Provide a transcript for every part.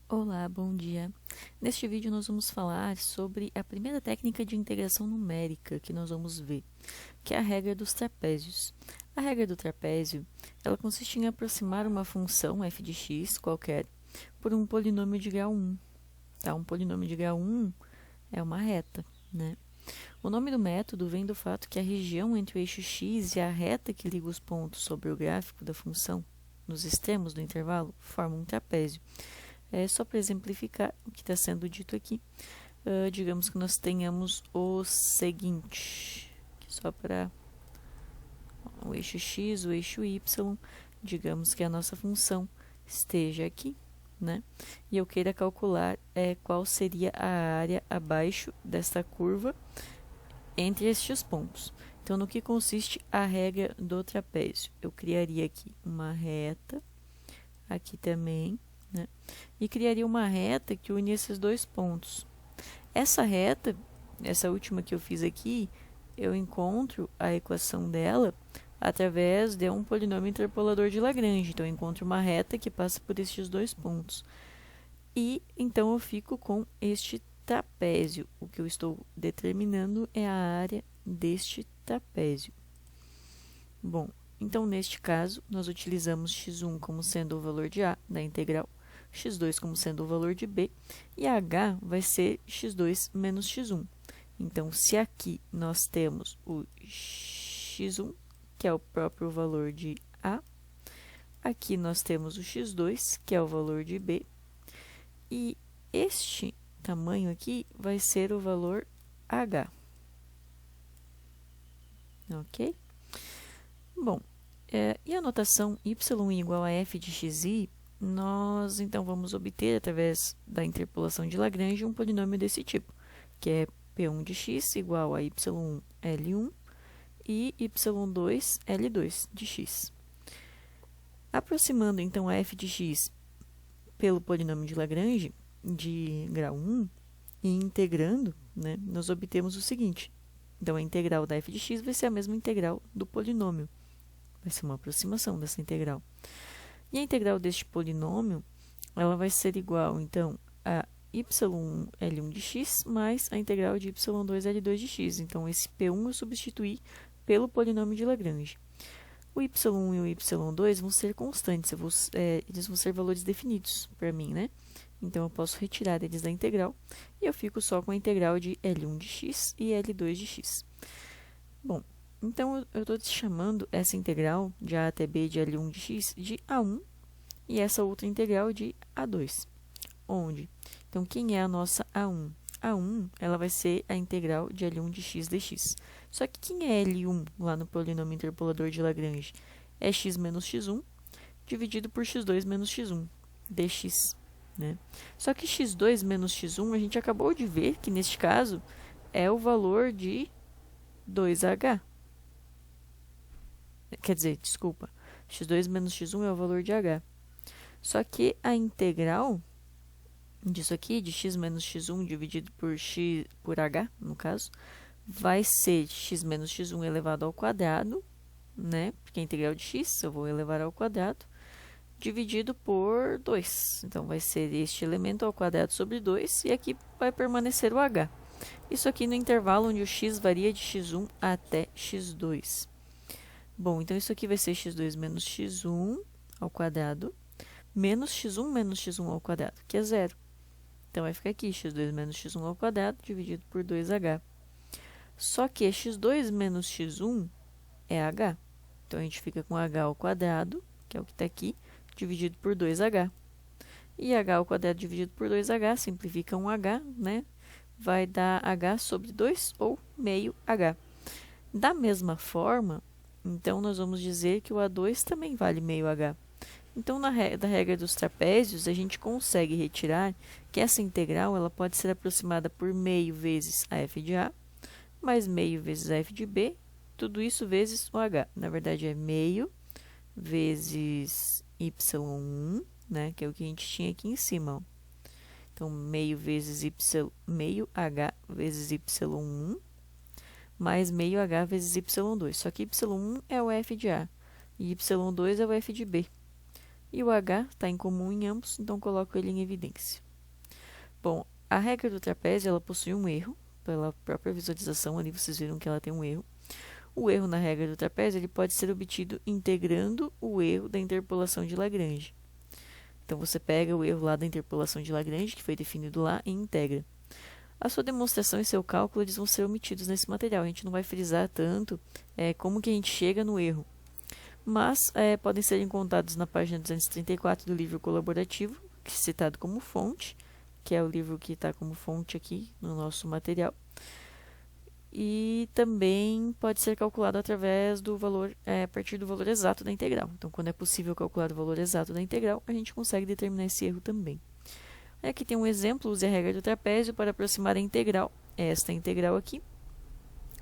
Olá, bom dia. Neste vídeo nós vamos falar sobre a primeira técnica de integração numérica que nós vamos ver, que é a regra dos trapézios. A regra do trapézio, ela consiste em aproximar uma função f de x qualquer por um polinômio de grau 1. Tá? Um polinômio de grau 1 é uma reta, né? O nome do método vem do fato que a região entre o eixo x e a reta que liga os pontos sobre o gráfico da função, nos extremos do intervalo, forma um trapézio. Só para exemplificar o que está sendo dito aqui, digamos que nós tenhamos o seguinte, só para o eixo x, o eixo y, digamos que a nossa função esteja aqui, né? E eu queira calcular qual seria a área abaixo desta curva entre estes pontos. Então, no que consiste a regra do trapézio? Eu criaria aqui uma reta, aqui também, né? E criaria uma reta que une esses dois pontos. Essa reta, essa última que eu fiz aqui, eu encontro a equação dela através de um polinômio interpolador de Lagrange. Então, eu encontro uma reta que passa por estes dois pontos. E, então, eu fico com este trapézio. O que eu estou determinando é a área deste trapézio. Bom, então, neste caso, nós utilizamos x1 como sendo o valor de a da integral, x2 como sendo o valor de b, e h vai ser x2 menos x1. Então, se aqui nós temos o x1, que é o próprio valor de a, aqui nós temos o x2, que é o valor de b, e este tamanho aqui vai ser o valor h. Ok? Bom, e a notação y igual a f de xi, nós então vamos obter, através da interpolação de Lagrange, um polinômio desse tipo, que é p1 de x igual a y1 L1 e y2 L2 de x. Aproximando então a f de x pelo polinômio de Lagrange, de grau 1, e integrando, né, nós obtemos o seguinte. Então, a integral da f de x vai ser a mesma integral do polinômio. Vai ser uma aproximação dessa integral. E a integral deste polinômio, ela vai ser igual, então, a y1 L1 de x mais a integral de y2 L2 de x. Então, esse P1 eu substituí pelo polinômio de Lagrange. O y1 e o y2 vão ser constantes, eles vão ser valores definidos para mim, né? Então, eu posso retirar eles da integral e eu fico só com a integral de L1 de x e L2 de x. Bom, então, eu estou chamando essa integral de a até b de L1 de x de A1 e essa outra integral de A2. Onde? Então, quem é a nossa A1? A1 ela vai ser a integral de L1 de x dx. Só que quem é L1 lá no polinômio interpolador de Lagrange? É x menos x1 dividido por x2 menos x1 dx. Né? Só que x2 menos x1 a gente acabou de ver que, neste caso, é o valor de 2h. Quer dizer, desculpa, x2 menos x1 é o valor de h. Só que a integral disso aqui, de x menos x1 dividido por h, no caso, vai ser x menos x1 elevado ao quadrado, né? Porque a integral de x eu vou elevar ao quadrado, dividido por 2. Então, vai ser este elemento ao quadrado sobre 2, e aqui vai permanecer o h. Isso aqui no intervalo onde o x varia de x1 até x2. Bom, então isso aqui vai ser x2 menos x1 ao quadrado, menos x1 ao quadrado, que é zero. Então, vai ficar aqui x2 menos x1 ao quadrado dividido por 2h. Só que x2 menos x1 é h. Então, a gente fica com h ao quadrado, que é o que está aqui, dividido por 2h. E h ao quadrado dividido por 2h simplifica um h, né? Vai dar h sobre 2 ou meio h. Da mesma forma, então, nós vamos dizer que o A2 também vale meio h. Então, da regra dos trapézios, a gente consegue retirar que essa integral ela pode ser aproximada por meio vezes a f de a, mais meio vezes a f de b, tudo isso vezes o h. Na verdade, é meio vezes y1, né, que é o que a gente tinha aqui em cima. Ó. Então, meio vezes meio h vezes y1, mais meio h vezes y2. Só que y1 é o f de a e y2 é o f de b. E o h está em comum em ambos, então coloco ele em evidência. Bom, a regra do trapézio ela possui um erro, pela própria visualização ali vocês viram que ela tem um erro. O erro na regra do trapézio ele pode ser obtido integrando o erro da interpolação de Lagrange. Então, você pega o erro lá da interpolação de Lagrange, que foi definido lá, e integra. A sua demonstração e seu cálculo eles vão ser omitidos nesse material. A gente não vai frisar tanto como que a gente chega no erro. Mas podem ser encontrados na página 234 do livro colaborativo, que é citado como fonte, que é o livro que está como fonte aqui no nosso material. E também pode ser calculado através do valor, a partir do valor exato da integral. Então, quando é possível calcular o valor exato da integral, a gente consegue determinar esse erro também. Aqui tem um exemplo, use a regra do trapézio para aproximar a integral, esta integral aqui,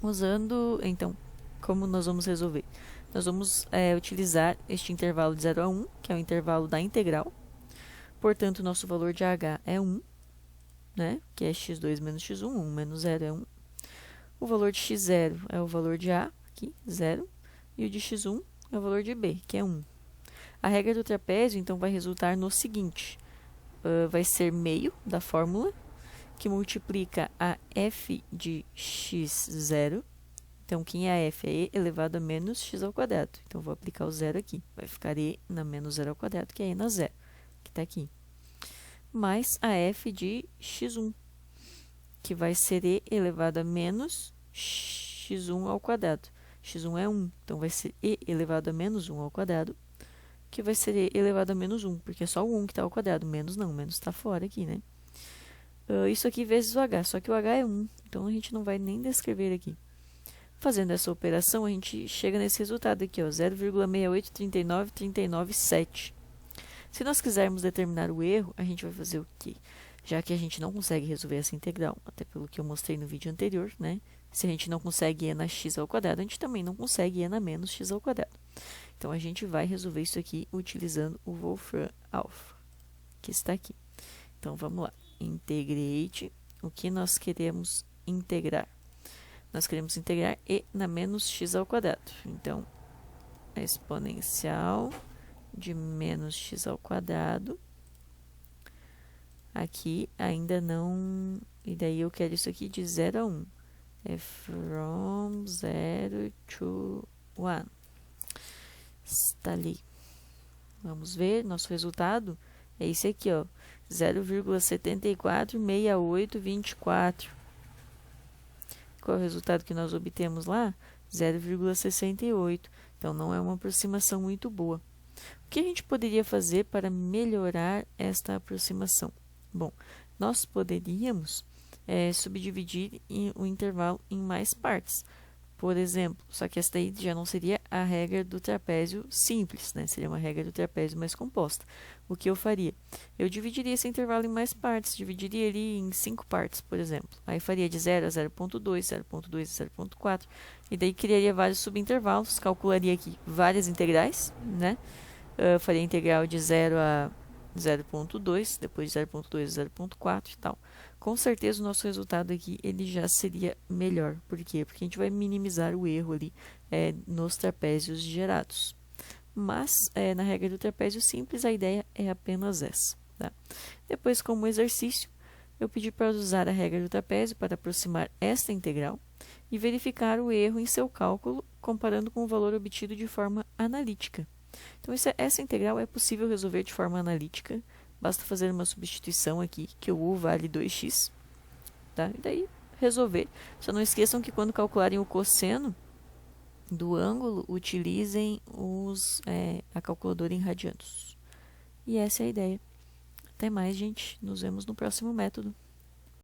usando, então, como nós vamos resolver? Nós vamos utilizar este intervalo de 0 a 1, que é o intervalo da integral, portanto, nosso valor de h é 1, né? Que é x2 menos x1, 1 menos 0 é 1. O valor de x0 é o valor de a, aqui, 0, e o de x1 é o valor de b, que é 1. A regra do trapézio, então, vai resultar no seguinte, vai ser meio da fórmula, que multiplica a f de x0, então, quem é a f? É e elevado a menos x ao quadrado. Então, vou aplicar o zero aqui, vai ficar e na menos 0 ao quadrado, que é e na 0, que está aqui, mais a f de x1, que vai ser e elevado a menos x1 ao quadrado. x1 é 1, então vai ser e elevado a menos 1 ao quadrado, que vai ser e elevado a menos 1, porque é só o 1 que está ao quadrado, menos não, menos está fora aqui, né? Isso aqui vezes o h, só que o h é 1, então a gente não vai nem descrever aqui. Fazendo essa operação, a gente chega nesse resultado aqui, 0,6839397. Se nós quisermos determinar o erro, a gente vai fazer o quê? Já que a gente não consegue resolver essa integral, até pelo que eu mostrei no vídeo anterior, né? Se a gente não consegue e na x ao quadrado, a gente também não consegue e na menos x ao quadrado. Então, a gente vai resolver isso aqui utilizando o Wolfram alpha, que está aqui. Então, vamos lá. Integrate o que nós queremos integrar. Nós queremos integrar e na menos x ao quadrado. Então, a exponencial de menos x ao quadrado. Aqui ainda não... E daí eu quero isso aqui de 0 a 1. É from 0 to 1. Está ali. Vamos ver, nosso resultado é esse aqui, 0,746824. Qual é o resultado que nós obtemos lá? 0,68. Então, não é uma aproximação muito boa. O que a gente poderia fazer para melhorar esta aproximação? Bom, nós poderíamos subdividir o intervalo em mais partes. Por exemplo, só que esta aí já não seria a regra do trapézio simples, né? Seria uma regra do trapézio mais composta. O que eu faria? Eu dividiria esse intervalo em mais partes, dividiria ele em 5 partes, por exemplo. Aí faria de 0 a 0,2, 0,2 a 0,4, e daí criaria vários subintervalos, calcularia aqui várias integrais, né? Faria integral de 0 a 0,2, depois de 0,2 a 0,4 e tal. Com certeza o nosso resultado aqui ele já seria melhor. Por quê? Porque a gente vai minimizar o erro ali nos trapézios gerados. Mas, na regra do trapézio simples, a ideia é apenas essa. Tá? Depois, como exercício, eu pedi para usar a regra do trapézio para aproximar esta integral e verificar o erro em seu cálculo, comparando com o valor obtido de forma analítica. Então, essa integral é possível resolver de forma analítica. Basta fazer uma substituição aqui, que o u vale 2x. Tá? E daí, resolver. Só não esqueçam que quando calcularem o cosseno do ângulo, utilizem a calculadora em radianos. E essa é a ideia. Até mais, gente. Nos vemos no próximo método.